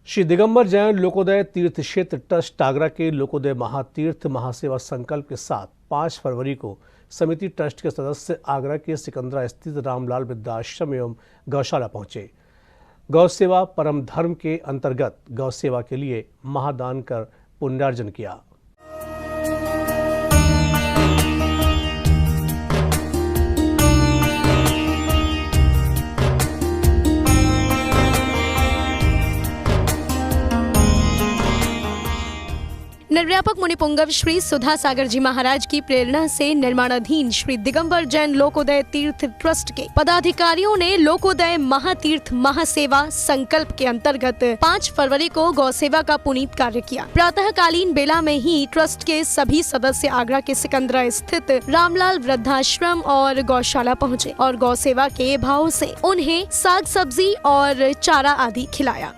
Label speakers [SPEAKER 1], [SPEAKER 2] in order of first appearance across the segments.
[SPEAKER 1] श्री दिगंबर जैन लोकोदय तीर्थ क्षेत्र ट्रस्ट आगरा के लोकोदय महातीर्थ महासेवा संकल्प के साथ 5 फरवरी को समिति ट्रस्ट के सदस्य आगरा के सिकंदरा स्थित रामलाल वृद्धाश्रम एवं गौशाला पहुंचे। गौ सेवा परम धर्म के अंतर्गत गौ सेवा के लिए महादान कर पुण्यार्जन किया।
[SPEAKER 2] निर्व्यापक मुनिपुंगव श्री सुधा सागर जी महाराज की प्रेरणा से निर्माणाधीन श्री दिगंबर जैन लोकोदय तीर्थ ट्रस्ट के पदाधिकारियों ने लोकोदय महातीर्थ महासेवा संकल्प के अंतर्गत 5 फरवरी को गौ सेवा का पुनीत कार्य किया। प्रातःकालीन बेला में ही ट्रस्ट के सभी सदस्य आगरा के सिकंदरा स्थित रामलाल वृद्धाश्रम और गौशाला पहुँचे और गौ सेवा के भाव से उन्हें साग सब्जी और चारा आदि खिलाया।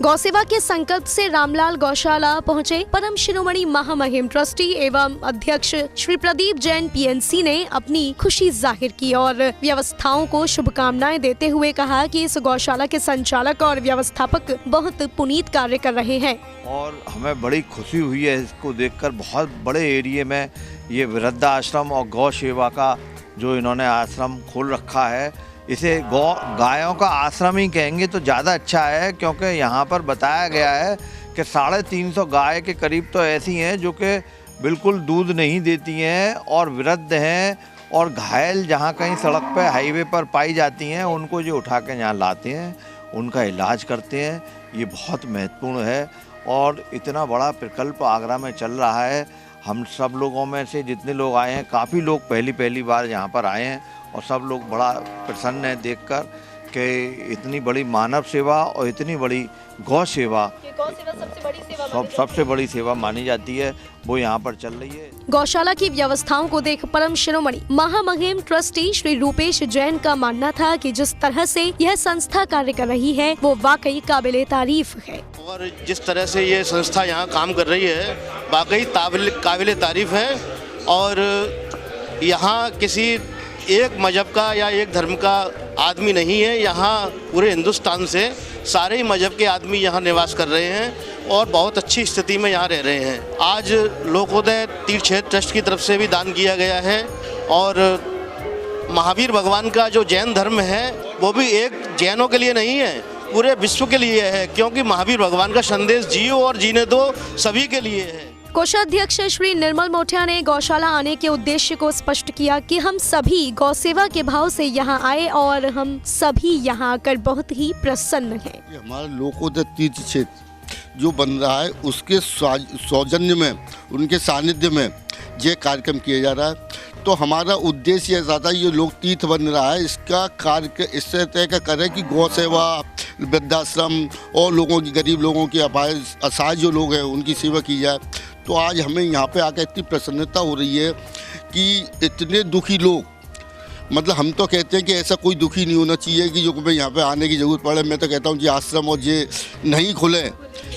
[SPEAKER 2] गौसेवा के संकल्प से रामलाल गौशाला पहुंचे परम शिरोमणि महामहिम ट्रस्टी एवं अध्यक्ष श्री प्रदीप जैन पीएनसी ने अपनी खुशी जाहिर की और व्यवस्थाओं को शुभकामनाएं देते हुए कहा कि इस गौशाला के संचालक और व्यवस्थापक बहुत पुनीत कार्य कर रहे हैं
[SPEAKER 3] और हमें बड़ी खुशी हुई है इसको देखकर। बहुत बड़े एरिया में ये वृद्धाश्रम और गौ सेवा का जो इन्होंने आश्रम खोल रखा है, इसे गायों का आश्रम ही कहेंगे तो ज़्यादा अच्छा है, क्योंकि यहाँ पर बताया गया है कि 350 गाय के करीब तो ऐसी हैं जो कि बिल्कुल दूध नहीं देती हैं और वृद्ध हैं और घायल जहाँ कहीं सड़क पर हाईवे पर पाई जाती हैं, उनको जो उठा के यहाँ लाते हैं, उनका इलाज करते हैं। ये बहुत महत्वपूर्ण है और इतना बड़ा प्रकल्प आगरा में चल रहा है। हम सब लोगों में से जितने लोग आए हैं, काफ़ी लोग पहली बार यहाँ पर आए हैं और सब लोग बड़ा प्रसन्न है देखकर कि इतनी बड़ी मानव सेवा और इतनी बड़ी गौ सेवा सबसे बड़ी सेवा मानी जाती है, वो यहाँ पर चल रही है।
[SPEAKER 2] गौशाला की व्यवस्थाओं को देख परम शिरोमणि महामहिम ट्रस्टी श्री रूपेश जैन का मानना था कि जिस तरह से यह संस्था कार्य कर रही है वो वाकई काबिले तारीफ है
[SPEAKER 4] और जिस तरह से ये संस्था यहाँ काम कर रही है वाकई काबिले तारीफ है। और यहाँ किसी एक मजहब का या एक धर्म का आदमी नहीं है, यहाँ पूरे हिंदुस्तान से सारे ही मजहब के आदमी यहाँ निवास कर रहे हैं और बहुत अच्छी स्थिति में यहाँ रह रहे हैं। आज लोकोदय तीर्थ क्षेत्र ट्रस्ट की तरफ से भी दान किया गया है और महावीर भगवान का जो जैन धर्म है वो भी एक जैनों के लिए नहीं है, पूरे विश्व के लिए है, क्योंकि महावीर भगवान का संदेश जियो और जीने दो सभी के लिए है।
[SPEAKER 2] कोषाध्यक्ष श्री निर्मल मोठिया ने गौशाला आने के उद्देश्य को स्पष्ट किया कि हम सभी गौ सेवा के भाव से यहाँ आए और हम सभी यहाँ आकर बहुत ही प्रसन्न हैं।
[SPEAKER 5] हमारा लोकोदय तीर्थ क्षेत्र जो बन रहा है उसके सौजन्य में, उनके सानिध्य में ये कार्यक्रम किया जा रहा है। तो हमारा उद्देश्य ज़्यादा ये लोक तीर्थ बन रहा है, इसका कार्य इससे तय करें कि गौ सेवा, वृद्धाश्रम और लोगों की, गरीब लोगों की, असहाय जो लोग हैं उनकी सेवा की जाए। तो आज हमें यहाँ पे आकर इतनी प्रसन्नता हो रही है कि इतने दुखी लोग, मतलब हम तो कहते हैं कि ऐसा कोई दुखी नहीं होना चाहिए कि जो मैं यहाँ पे आने की ज़रूरत पड़े। मैं तो कहता हूँ कि आश्रम और ये नहीं खुले,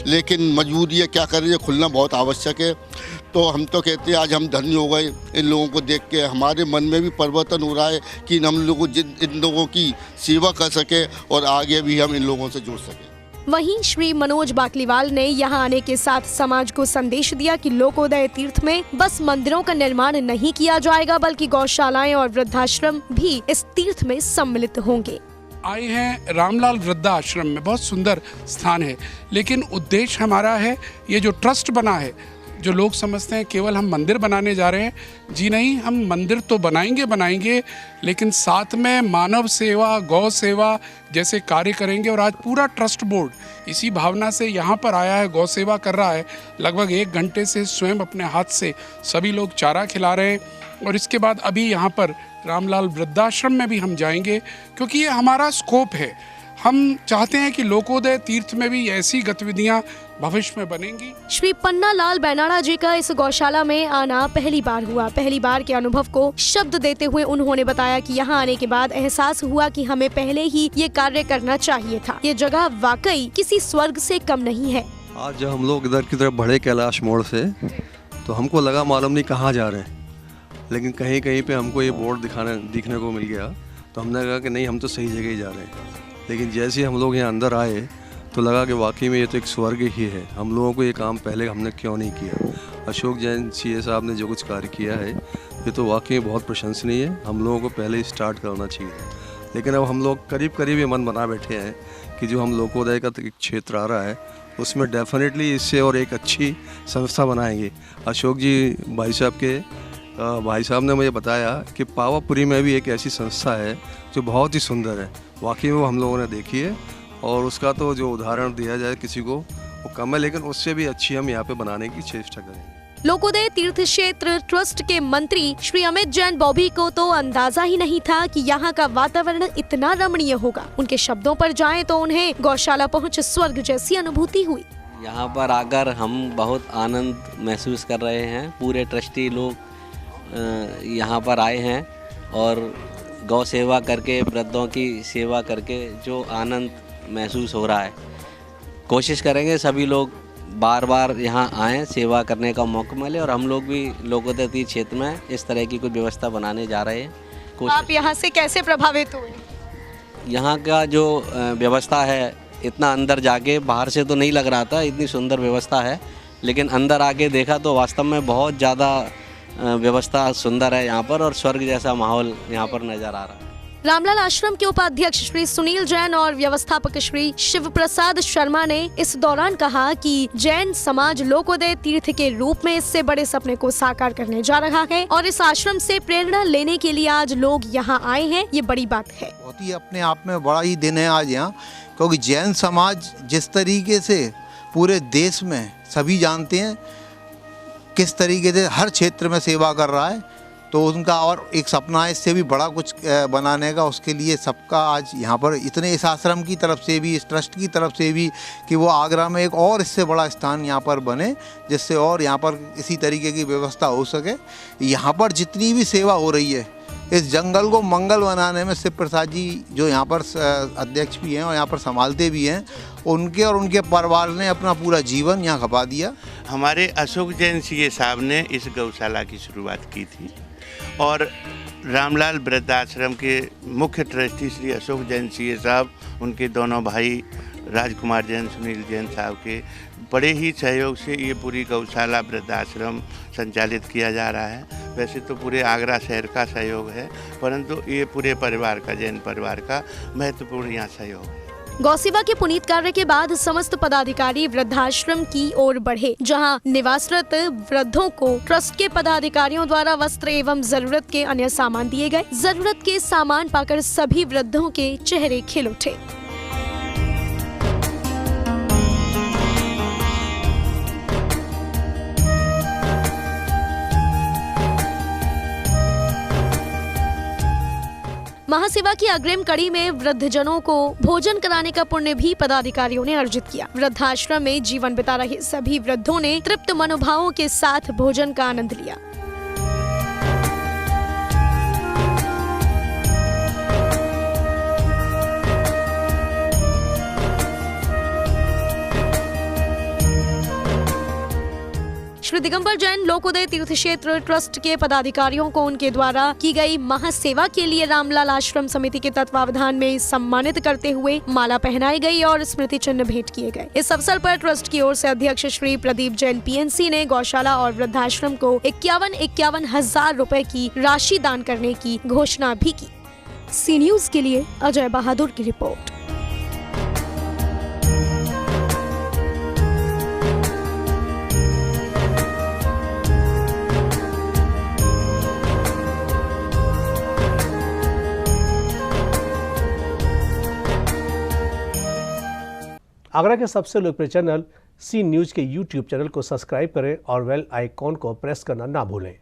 [SPEAKER 5] लेकिन मजबूरी है, क्या करें, ये खुलना बहुत आवश्यक है। तो हम तो कहते हैं आज हम धन्य हो गए इन लोगों को देख के। हमारे मन में भी परिवर्तन हो रहा है कि हम लोग इन लोगों की सेवा कर सकें और आगे भी हम इन लोगों से जुड़ सकें।
[SPEAKER 2] वहीं श्री मनोज बाकलीवाल ने यहाँ आने के साथ समाज को संदेश दिया कि लोकोदय तीर्थ में बस मंदिरों का निर्माण नहीं किया जाएगा, बल्कि गौशालाएं और वृद्धाश्रम भी इस तीर्थ में सम्मिलित होंगे।
[SPEAKER 6] आए हैं रामलाल वृद्धाश्रम में, बहुत सुंदर स्थान है, लेकिन उद्देश्य हमारा है ये जो ट्रस्ट बना है, जो लोग समझते हैं केवल हम मंदिर बनाने जा रहे हैं, जी नहीं, हम मंदिर तो बनाएंगे, लेकिन साथ में मानव सेवा, गौ सेवा जैसे कार्य करेंगे। और आज पूरा ट्रस्ट बोर्ड इसी भावना से यहाँ पर आया है, गौ सेवा कर रहा है। लगभग 1 घंटे से स्वयं अपने हाथ से सभी लोग चारा खिला रहे हैं और इसके बाद अभी यहाँ पर रामलाल वृद्धाश्रम में भी हम जाएंगे, क्योंकि ये हमारा स्कोप है। हम चाहते हैं कि लोकोदय तीर्थ में भी ऐसी गतिविधियां भविष्य में बनेंगी।
[SPEAKER 2] श्री पन्ना लाल बैनाड़ा जी का इस गौशाला में आना पहली बार हुआ। पहली बार के अनुभव को शब्द देते हुए उन्होंने बताया कि यहाँ आने के बाद एहसास हुआ कि हमें पहले ही ये कार्य करना चाहिए था। ये जगह वाकई किसी स्वर्ग से कम नहीं है।
[SPEAKER 7] आज हम लोग इधर की तरफ बढ़े कैलाश मोड़ से तो हमको लगा मालूम नहीं कहाँ जा रहे हैं, लेकिन कहीं कहीं पे हमको ये बोर्ड दिखने को मिल गया, तो हमने कहा कि नहीं हम तो सही जगह ही जा रहे हैं। लेकिन जैसे ही हम लोग यहाँ अंदर आए तो लगा कि वाकई में ये तो एक स्वर्ग ही है। हम लोगों को ये काम पहले हमने क्यों नहीं किया। अशोक जैन सीए साहब ने जो कुछ कार्य किया है ये तो वाकई में बहुत प्रशंसनीय है, हम लोगों को पहले ही स्टार्ट करना चाहिए। लेकिन अब हम लोग करीब ये मन बना बैठे हैं कि जो हम लोकोदय का एक क्षेत्र आ रहा है उसमें डेफिनेटली इससे और एक अच्छी संस्था बनाएंगे। अशोक जी भाई साहब ने मुझे बताया कि पावापुरी में भी एक ऐसी संस्था है जो बहुत ही सुंदर है, वाकई में वो हम लोगों ने देखी है, और उसका तो जो उदाहरण दिया जाए किसी को वो कम है, लेकिन उससे भी अच्छी हम यहाँ पे बनाने की चेष्टा करेंगे।
[SPEAKER 2] लोकोदय तीर्थ क्षेत्र ट्रस्ट के मंत्री श्री अमित जैन बॉबी को तो अंदाजा ही नहीं था कि यहाँ का वातावरण इतना रमणीय होगा। उनके शब्दों पर जाएं तो उन्हें गौशाला पहुँच स्वर्ग जैसी अनुभूति हुई।
[SPEAKER 8] यहाँ पर आकर हम बहुत आनंद महसूस कर रहे हैं। पूरे ट्रस्टी लोग यहाँ पर आए हैं और गौ सेवा करके, वृद्धों की सेवा करके जो आनंद महसूस हो रहा है, कोशिश करेंगे सभी लोग बार बार यहाँ आएँ, सेवा करने का मौका मिले, और हम लोग भी लोकोदय तीर्थ क्षेत्र में इस तरह की कोई व्यवस्था बनाने जा रहे हैं।
[SPEAKER 2] आप यहाँ से कैसे प्रभावित हुए?
[SPEAKER 8] यहाँ का जो व्यवस्था है, इतना अंदर जाके बाहर से तो नहीं लग रहा था इतनी सुंदर व्यवस्था है, लेकिन अंदर आके देखा तो वास्तव में बहुत ज़्यादा व्यवस्था सुंदर है यहाँ पर, और स्वर्ग जैसा माहौल यहाँ पर नज़र आ रहा है।
[SPEAKER 2] रामलाल आश्रम के उपाध्यक्ष श्री सुनील जैन और व्यवस्थापक श्री शिव प्रसाद शर्मा ने इस दौरान कहा कि जैन समाज लोकोदय तीर्थ के रूप में इससे बड़े सपने को साकार करने जा रहा है, और इस आश्रम से प्रेरणा लेने के लिए आज लोग यहाँ आए हैं, ये बड़ी बात है।
[SPEAKER 9] बहुत ही अपने आप में बड़ा ही दिन है आज यहाँ, क्योंकि जैन समाज जिस तरीके से पूरे देश में सभी जानते हैं किस तरीके से हर क्षेत्र में सेवा कर रहा है, तो उनका और एक सपना है इससे भी बड़ा कुछ बनाने का। उसके लिए सबका आज यहाँ पर इतने इस आश्रम की तरफ से भी, इस ट्रस्ट की तरफ से भी, कि वो आगरा में एक और इससे बड़ा स्थान यहाँ पर बने, जिससे और यहाँ पर इसी तरीके की व्यवस्था हो सके। यहाँ पर जितनी भी सेवा हो रही है, इस जंगल को मंगल बनाने में शिव प्रसाद जी जो यहाँ पर अध्यक्ष भी हैं और यहाँ पर संभालते भी हैं, उनके और उनके परिवार ने अपना पूरा जीवन यहाँ खपा दिया।
[SPEAKER 10] हमारे अशोक जैन सीए साहब ने इस गौशाला की शुरुआत की थी, और रामलाल वृद्धाश्रम के मुख्य ट्रस्टी श्री अशोक जैन सीए साहब, उनके दोनों भाई राजकुमार जैन, सुनील जैन साहब के बड़े ही सहयोग से ये पूरी गौशाला वृद्धाश्रम संचालित किया जा रहा है। वैसे तो पूरे आगरा शहर का सहयोग है, परंतु ये पूरे परिवार का, जैन परिवार का महत्वपूर्ण यहाँ सहयोग है।
[SPEAKER 2] गौसेवा के पुनीत कार्य के बाद समस्त पदाधिकारी वृद्धाश्रम की ओर बढ़े, जहां निवासरत वृद्धों को ट्रस्ट के पदाधिकारियों द्वारा वस्त्र एवं जरूरत के अन्य सामान दिए गए। जरूरत के सामान पाकर सभी वृद्धों के चेहरे खिल उठे। महासेवा की अग्रिम कड़ी में वृद्धजनों को भोजन कराने का पुण्य भी पदाधिकारियों ने अर्जित किया। वृद्धाश्रम में जीवन बिता रहे सभी वृद्धों ने तृप्त मनोभावों के साथ भोजन का आनंद लिया। श्री दिगंबर जैन लोकोदय तीर्थ क्षेत्र ट्रस्ट के पदाधिकारियों को उनके द्वारा की गई महासेवा के लिए रामलाल आश्रम समिति के तत्वावधान में सम्मानित करते हुए माला पहनाई गई और स्मृति चिन्ह भेंट किए गए। इस अवसर पर ट्रस्ट की ओर से अध्यक्ष श्री प्रदीप जैन पीएनसी ने गौशाला और वृद्धाश्रम को 51 हजार रुपए की राशि दान करने की घोषणा भी की। सी न्यूज के लिए अजय बहादुर की रिपोर्ट।
[SPEAKER 1] आगरा के सबसे लोकप्रिय चैनल सी न्यूज के यूट्यूब चैनल को सब्सक्राइब करें और बेल आइकॉन को प्रेस करना ना भूलें।